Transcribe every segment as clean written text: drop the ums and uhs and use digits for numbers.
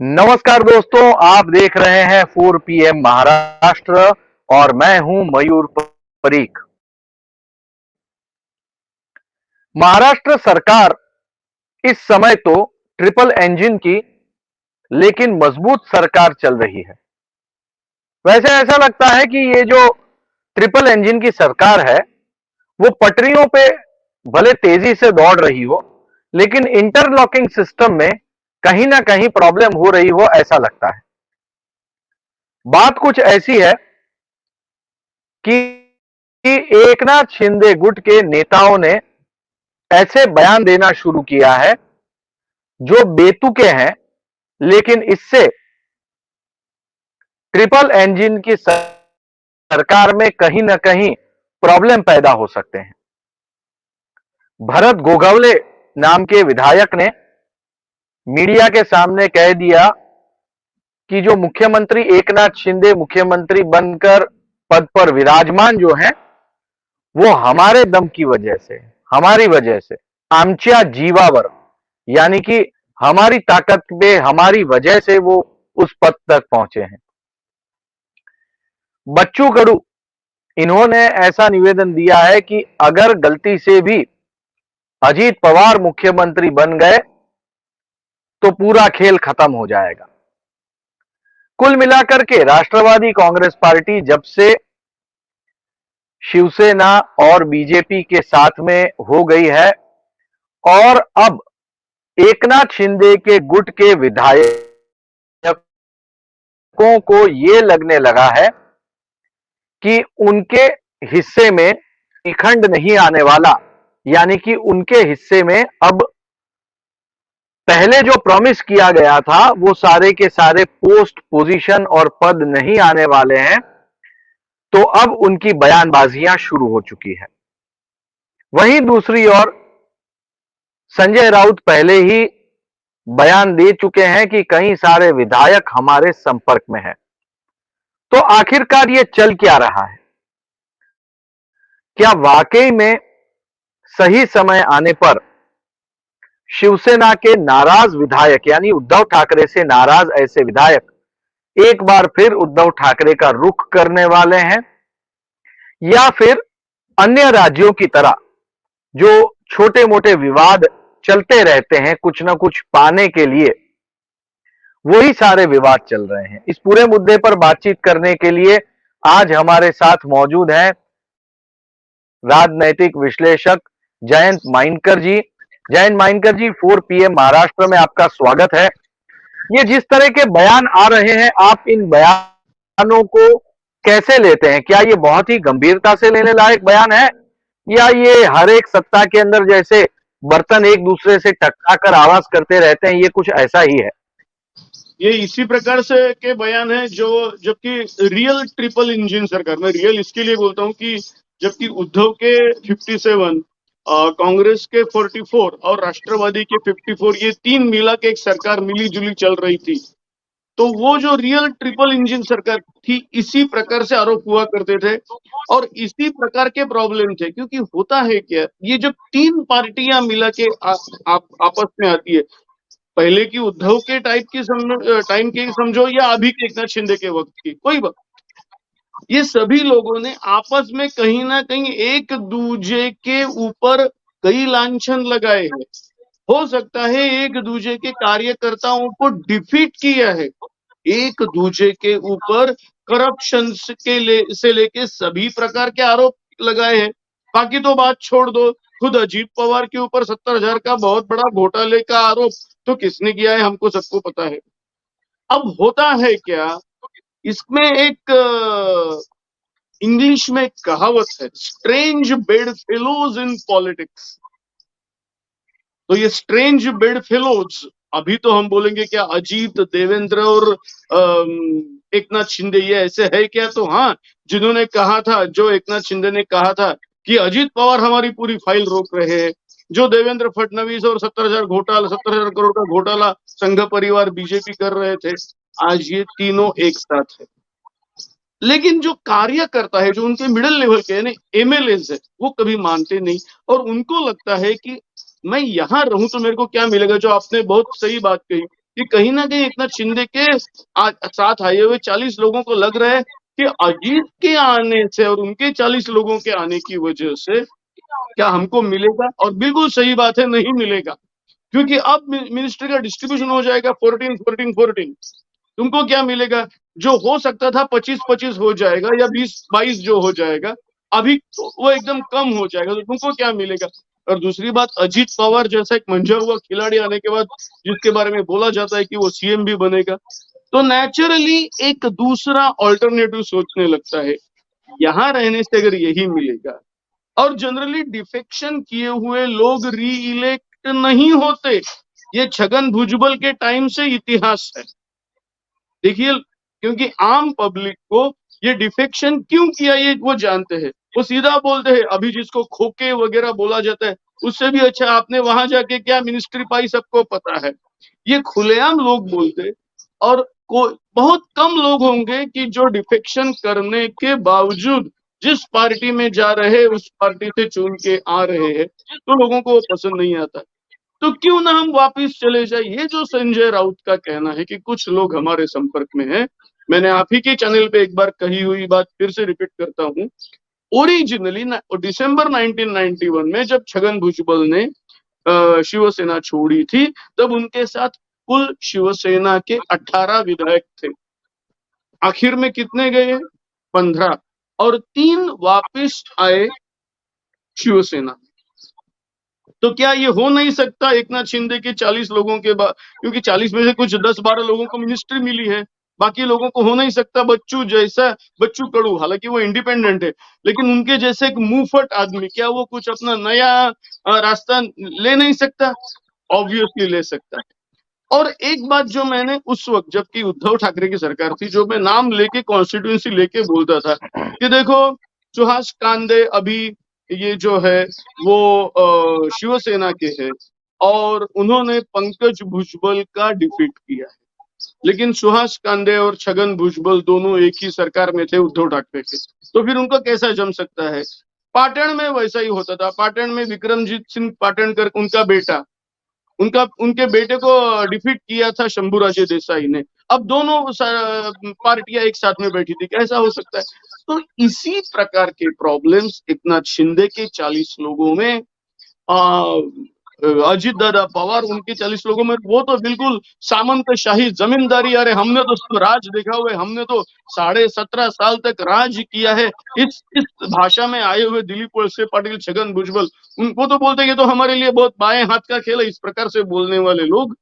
नमस्कार दोस्तों, आप देख रहे हैं 4 PM महाराष्ट्र और मैं हूं मयूर परीख। महाराष्ट्र सरकार इस समय तो ट्रिपल इंजन की लेकिन मजबूत सरकार चल रही है। वैसे ऐसा लगता है कि ये जो ट्रिपल इंजन की सरकार है वो पटरियों पे भले तेजी से दौड़ रही हो, लेकिन इंटरलॉकिंग सिस्टम में कहीं ना कहीं प्रॉब्लम हो रही हो ऐसा लगता है। बात कुछ ऐसी है कि एकनाथ शिंदे गुट के नेताओं ने ऐसे बयान देना शुरू किया है जो बेतुके हैं, लेकिन इससे ट्रिपल इंजन की सरकार में कहीं ना कहीं प्रॉब्लम पैदा हो सकते हैं। भरत गोगावले नाम के विधायक ने मीडिया के सामने कह दिया कि जो मुख्यमंत्री एकनाथ शिंदे मुख्यमंत्री बनकर पद पर विराजमान जो हैं वो हमारे दम की वजह से, हमारी वजह से, आमच्या जीवावर यानी कि हमारी ताकत पे, हमारी वजह से वो उस पद तक पहुंचे हैं। बच्चू कडू इन्होंने ऐसा निवेदन दिया है कि अगर गलती से भी अजीत पवार मुख्यमंत्री बन गए तो पूरा खेल खत्म हो जाएगा। कुल मिलाकर के राष्ट्रवादी कांग्रेस पार्टी जब से शिवसेना और बीजेपी के साथ में हो गई है और अब एकनाथ शिंदे के गुट के विधायकों को ये लगने लगा है कि उनके हिस्से में निखंड नहीं आने वाला, यानी कि उनके हिस्से में अब पहले जो प्रॉमिस किया गया था वो सारे के सारे पोस्ट, पोजीशन और पद नहीं आने वाले हैं, तो अब उनकी बयानबाजियां शुरू हो चुकी है। वहीं दूसरी ओर संजय राउत पहले ही बयान दे चुके हैं कि कई सारे विधायक हमारे संपर्क में हैं। तो आखिरकार ये चल क्या रहा है? क्या वाकई में सही समय आने पर शिवसेना के नाराज विधायक यानी उद्धव ठाकरे से नाराज ऐसे विधायक एक बार फिर उद्धव ठाकरे का रुख करने वाले हैं, या फिर अन्य राज्यों की तरह जो छोटे मोटे विवाद चलते रहते हैं कुछ ना कुछ पाने के लिए, वही सारे विवाद चल रहे हैं? इस पूरे मुद्दे पर बातचीत करने के लिए आज हमारे साथ मौजूद हैं राजनैतिक विश्लेषक जयंत माइनकर जी। जयंत माइनकर जी, 4 PM महाराष्ट्र में आपका स्वागत है। ये जिस तरह के बयान आ रहे हैं, आप इन बयानों को कैसे लेते हैं? क्या ये बहुत ही गंभीरता से लेने लायक बयान है, या ये हर एक सत्ता के अंदर जैसे बर्तन एक दूसरे से टकराकर आवाज करते रहते हैं, ये कुछ ऐसा ही है? ये इसी प्रकार से के बयान है जो जबकि रियल ट्रिपल इंजन सरकार, मैं रियल इसके लिए बोलता हूं कि जबकि उद्धव के 57, कांग्रेस के 44 और राष्ट्रवादी के 54, ये तीन मिला के एक सरकार मिली जुली चल रही थी, तो वो जो रियल ट्रिपल इंजन सरकार थी इसी प्रकार से आरोप हुआ करते थे और इसी प्रकार के प्रॉब्लम थे। क्योंकि होता है क्या, ये जब तीन पार्टियां मिला के आपस में आती है, पहले की उद्धव के टाइम की समझो या अभी के एकनाथ शिंदे के वक्त की, कोई वक्त, ये सभी लोगों ने आपस में कहीं ना कहीं एक दूजे के ऊपर कई लांछन लगाए हैं। हो सकता है एक दूजे के कार्यकर्ताओं को डिफीट किया है, एक दूजे के ऊपर करप्शन से लेके सभी प्रकार के आरोप लगाए हैं। बाकी तो बात छोड़ दो, खुद अजीत पवार के ऊपर 70,000 का बहुत बड़ा घोटाले का आरोप तो किसने किया है हमको सबको पता है। अब होता है क्या, इसमें एक इंग्लिश में एक कहावत है, strange bed fellows in politics. तो ये स्ट्रेंज बेड फेलोज, अभी तो हम बोलेंगे क्या अजीत, देवेंद्र और एकनाथ शिंदे ये ऐसे है क्या? तो हाँ, जिन्होंने कहा था, जो एकनाथ शिंदे ने कहा था कि अजीत पवार हमारी पूरी फाइल रोक रहे हैं, जो देवेंद्र फडणवीस और 70,000 करोड़ का घोटाला संघ परिवार बीजेपी कर रहे थे, आज ये तीनों एक साथ है। लेकिन जो कार्यकर्ता है, जो उनके मिडिल लेवल के यानी एमएलएज है, वो कभी मानते नहीं और उनको लगता है कि मैं यहां रहूं तो मेरे को क्या मिलेगा। जो आपने बहुत सही बात कही कि कहीं ना कहीं एकनाथ शिंदे के साथ आए हुए 40 लोगों को लग रहा है कि अजीत के आने से और उनके 40 लोगों के आने की वजह से क्या हमको मिलेगा, और बिल्कुल सही बात है, नहीं मिलेगा, क्योंकि अब मिनिस्ट्री का डिस्ट्रीब्यूशन हो जाएगा 14-14-14। तुमको क्या मिलेगा? जो हो सकता था 25-25 हो जाएगा या 20-22 जो हो जाएगा, अभी तो वो एकदम कम हो जाएगा, तो तुमको क्या मिलेगा? और दूसरी बात, अजीत पवार जैसा एक मंझा हुआ खिलाड़ी आने के बाद जिसके बारे में बोला जाता है कि वो सीएम भी बनेगा, तो नेचुरली एक दूसरा ऑल्टरनेटिव सोचने लगता है। यहाँ रहने से अगर यही मिलेगा, और जनरली डिफेक्शन किए हुए लोग री इलेक्ट नहीं होते, ये छगन भुजबल के टाइम से इतिहास है। देखिए, क्योंकि आम पब्लिक को ये डिफेक्शन क्यों किया ये वो जानते हैं, वो सीधा बोलते हैं। अभी जिसको खोके वगैरह बोला जाता है, उससे भी अच्छा आपने वहां जाके क्या मिनिस्ट्री पाई, सबको पता है। ये खुलेआम लोग बोलते, और बहुत कम लोग होंगे कि जो डिफेक्शन करने के बावजूद जिस पार्टी में जा रहे हैं उस पार्टी से चुन के आ रहे हैं, तो लोगों को वो पसंद नहीं आता। तो क्यों ना हम वापिस चले जाए। ये जो संजय राउत का कहना है कि कुछ लोग हमारे संपर्क में हैं, मैंने आप ही के चैनल पे एक बार कही हुई बात फिर से रिपीट करता हूं। ओरिजिनली दिसंबर 1991 में जब छगन भुजबल ने शिवसेना छोड़ी थी, तब उनके साथ कुल शिवसेना के 18 विधायक थे। आखिर में कितने गए? 15, और 3 वापिस आए शिवसेना। तो क्या ये हो नहीं सकता एकनाथ शिंदे के 40 लोगों के बाद, क्योंकि 40 में से कुछ 10-12 लोगों को मिनिस्ट्री मिली है, बाकी लोगों को हो नहीं सकता बच्चू कडू, हालांकि वो इंडिपेंडेंट है, लेकिन उनके जैसे एक मुंहफट आदमी, क्या वो कुछ अपना नया रास्ता ले नहीं सकता? ऑब्वियसली ले सकता है। और एक बात जो मैंने उस वक्त, जबकि उद्धव ठाकरे की सरकार थी, जो मैं नाम लेके कॉन्स्टिट्यूंसी लेके बोलता था कि देखो, सुहास कांदे अभी ये जो है वो शिवसेना के हैं, और उन्होंने पंकज भुजबल का डिफीट किया है, लेकिन सुहास कांदे और छगन भुजबल दोनों एक ही सरकार में थे उद्धव ठाकरे के, तो फिर उनका कैसा जम सकता है? पाटन में वैसा ही होता था। पाटन में विक्रमजीत सिंह पाटनकर, उनके बेटे को डिफीट किया था शंभूराजे देसाई ने। अब दोनों पार्टियां एक साथ में बैठी थी, कैसा हो सकता है? तो इसी प्रकार के प्रॉब्लम्स एकनाथ शिंदे के 40 लोगों में, अजित दादा पवार उनके 40 लोगों में, वो तो बिल्कुल सामंतशाही जमींदारी। अरे हमने तो राज देखा हुआ है, हमने तो 17.5 साल तक राज किया है। इस भाषा में आए हुए दिलीप वळसे पाटिल, छगन भुजबल, उनको तो बोलते हैं ये तो हमारे लिए बहुत बाएं हाथ का खेल है, इस प्रकार से बोलने वाले लोग।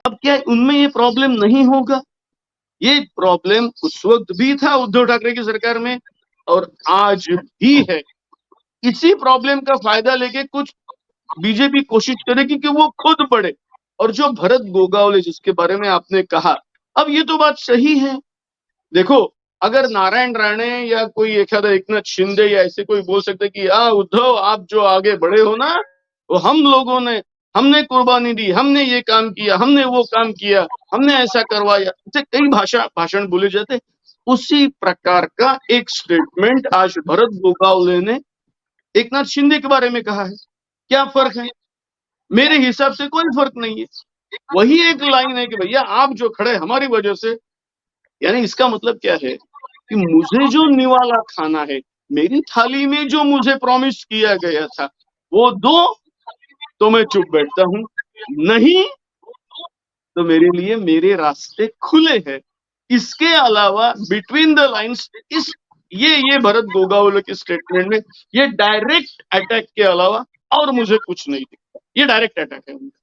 अब क्या उनमें ये प्रॉब्लम नहीं होगा? ये प्रॉब्लम उस वक्त भी था उद्धव ठाकरे की सरकार में, और आज भी है। इसी प्रॉब्लम का फायदा लेके कुछ बीजेपी कोशिश करेगी कि वो खुद बढ़े। और जो भरत गोगावले जिसके बारे में आपने कहा, अब ये तो बात सही है। देखो, अगर नारायण राणे या कोई एकनाथ शिंदे या ऐसे कोई बोल सकते कि उद्धव आप जो आगे बढ़े हो ना, वो हम लोगों ने, हमने कुर्बानी दी, हमने ये काम किया, हमने वो काम किया, हमने ऐसा करवाया, ऐसे कई भाषण बोले जाते। उसी प्रकार का एक स्टेटमेंट आज भरत गोगावले ने एकनाथ शिंदे के बारे में कहा है। क्या फर्क है? मेरे हिसाब से कोई फर्क नहीं है। वही एक लाइन है कि भैया आप जो खड़े हमारी वजह से, यानी इसका मतलब क्या है कि मुझे जो निवाला खाना है, मेरी थाली में जो मुझे प्रॉमिस किया गया था वो दो, तो मैं चुप बैठता हूं, नहीं तो मेरे लिए मेरे रास्ते खुले हैं। इसके अलावा बिटवीन द लाइंस, ये भरत गोगावले के स्टेटमेंट में ये डायरेक्ट अटैक के अलावा और मुझे कुछ नहीं दिखता। ये डायरेक्ट अटैक है उनका।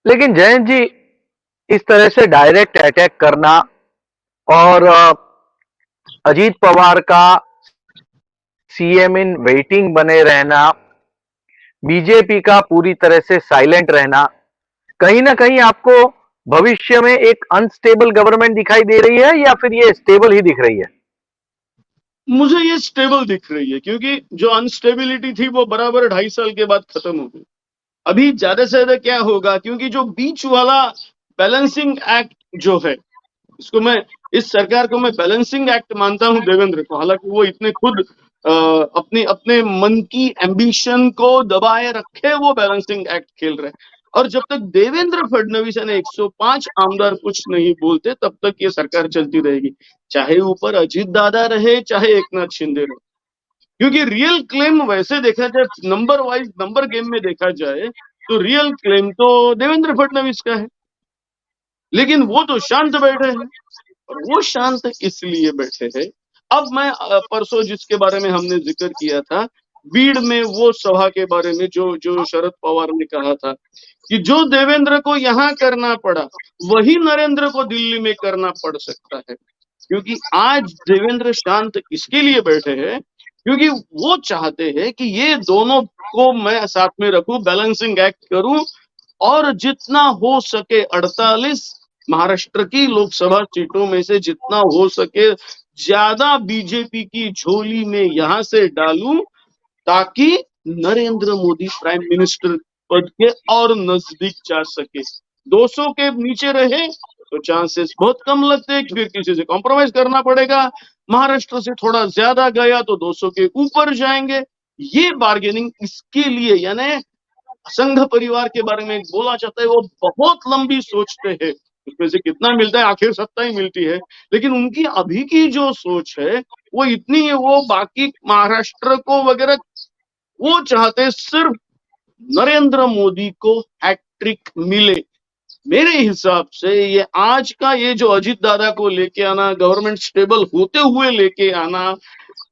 लेकिन जयंत जी, इस तरह से डायरेक्ट अटैक करना और अजीत पवार का सीएम इन वेटिंग बने रहना, बीजेपी का पूरी तरह से साइलेंट रहना, कहीं ना कहीं आपको भविष्य में एक अनस्टेबल गवर्नमेंट दिखाई दे रही है, या फिर ये स्टेबल ही दिख रही है? मुझे ये स्टेबल दिख रही है, क्योंकि जो अनस्टेबिलिटी थी वो बराबर 2.5 साल के बाद खत्म हो गई। अभी ज्यादा से ज्यादा क्या होगा, क्योंकि जो बीच वाला बैलेंसिंग एक्ट जो है, इसको मैं, इस सरकार को मैं बैलेंसिंग एक्ट मानता हूं देवेंद्र को, हालांकि वो इतने खुद अपने अपने मन की एम्बिशन को दबाए रखे वो बैलेंसिंग एक्ट खेल रहे हैं। और जब तक देवेंद्र फडणवीस यानी 105 आमदार कुछ नहीं बोलते तब तक ये सरकार चलती रहेगी, चाहे ऊपर अजीत दादा रहे चाहे एकनाथ शिंदे रहे। क्योंकि रियल क्लेम वैसे देखा जाए, नंबर वाइज नंबर गेम में देखा जाए तो रियल क्लेम तो देवेंद्र फडणवीस का है, लेकिन वो तो शांत बैठे हैं। और वो शांत इसलिए बैठे हैं, अब मैं परसों जिसके बारे में हमने जिक्र किया था, बीड़ में वो सभा के बारे में जो जो शरद पवार ने कहा था कि जो देवेंद्र को यहाँ करना पड़ा वही नरेंद्र को दिल्ली में करना पड़ सकता है। क्योंकि आज देवेंद्र शांत इसके लिए बैठे हैं क्योंकि वो चाहते हैं कि ये दोनों को मैं साथ में रखूं, बैलेंसिंग एक्ट करूं और जितना हो सके 48 महाराष्ट्र की लोकसभा सीटों में से जितना हो सके ज्यादा बीजेपी की झोली में यहां से डालूं ताकि नरेंद्र मोदी प्राइम मिनिस्टर पद के और नजदीक जा सके। 200 के नीचे रहे तो चांसेस बहुत कम लगते हैं, फिर किसी से कॉम्प्रोमाइज करना पड़ेगा। महाराष्ट्र से थोड़ा ज्यादा गया तो 200 के ऊपर जाएंगे। ये बार्गेनिंग इसके लिए यानी संघ परिवार के बारे में बोला जाता है, वो बहुत लंबी सोचते हैं, उसमें से कितना मिलता है, आखिर सत्ता ही मिलती है। लेकिन उनकी अभी की जो सोच है वो इतनी है, वो बाकी महाराष्ट्र को वगैरह वो चाहते हैं सिर्फ नरेंद्र मोदी को हैट्रिक मिले। मेरे हिसाब से ये आज का ये जो अजीत दादा को लेके आना, गवर्नमेंट स्टेबल होते हुए लेके आना,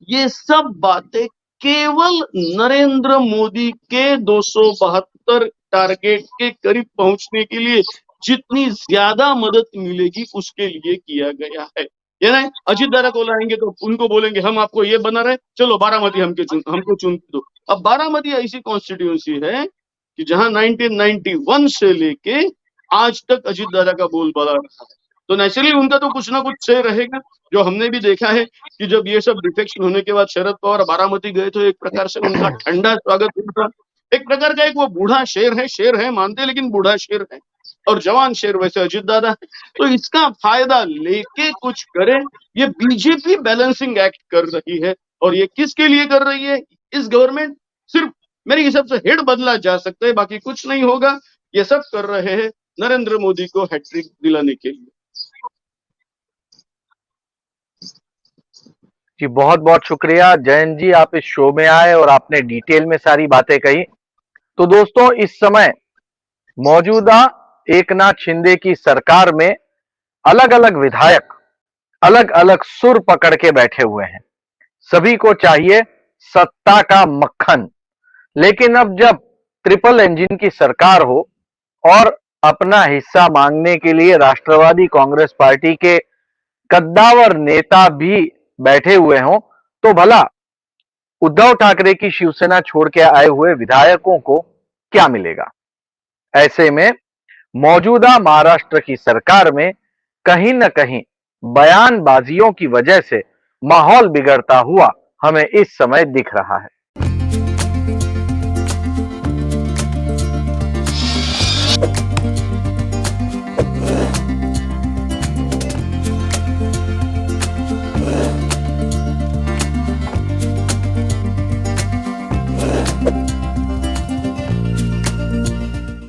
ये सब बातें केवल नरेंद्र मोदी के 272 टारगेट के करीब पहुंचने के लिए जितनी ज्यादा मदद मिलेगी उसके लिए किया गया है। ये नहीं अजीत दादा को लाएंगे तो उनको बोलेंगे हम आपको ये बना रहे, चलो बारामती हमको चुन दो। अब बारामती ऐसी कॉन्स्टिट्यूंसी है कि जहां 1991 से लेके आज तक अजीत दादा का बोलबाला रहा है, तो नेचुरली उनका तो कुछ ना कुछ से रहेगा। जो हमने भी देखा है कि जब ये सब डिफेक्शन होने के बाद शरद पवार बारामती गए तो एक प्रकार से उनका ठंडा स्वागत हुआ। एक प्रकार का एक वो बूढ़ा शेर है मानते, लेकिन बूढ़ा शेर है और जवान शेर वैसे अजीत दादा है। तो इसका फायदा लेके कुछ करे, ये बीजेपी बैलेंसिंग एक्ट कर रही है। और ये किसके लिए कर रही है? इस गवर्नमेंट सिर्फ मेरे हिसाब से हेड बदला जा सकता है, बाकी कुछ नहीं होगा। ये सब कर रहे हैं नरेंद्र मोदी को हैट्रिक दिलाने के लिए। जी बहुत बहुत शुक्रिया जयंत जी, आप इस शो में आए और आपने डिटेल में सारी बातें कही। तो दोस्तों इस समय मौजूदा एकनाथ शिंदे की सरकार में अलग अलग विधायक अलग अलग सुर पकड़ के बैठे हुए हैं। सभी को चाहिए सत्ता का मक्खन, लेकिन अब जब ट्रिपल इंजन की सरकार हो और अपना हिस्सा मांगने के लिए राष्ट्रवादी कांग्रेस पार्टी के कद्दावर नेता भी बैठे हुए हों, तो भला उद्धव ठाकरे की शिवसेना छोड़ के आए हुए विधायकों को क्या मिलेगा? ऐसे में मौजूदा महाराष्ट्र की सरकार में कहीं न कहीं बयानबाजियों की वजह से माहौल बिगड़ता हुआ हमें इस समय दिख रहा है।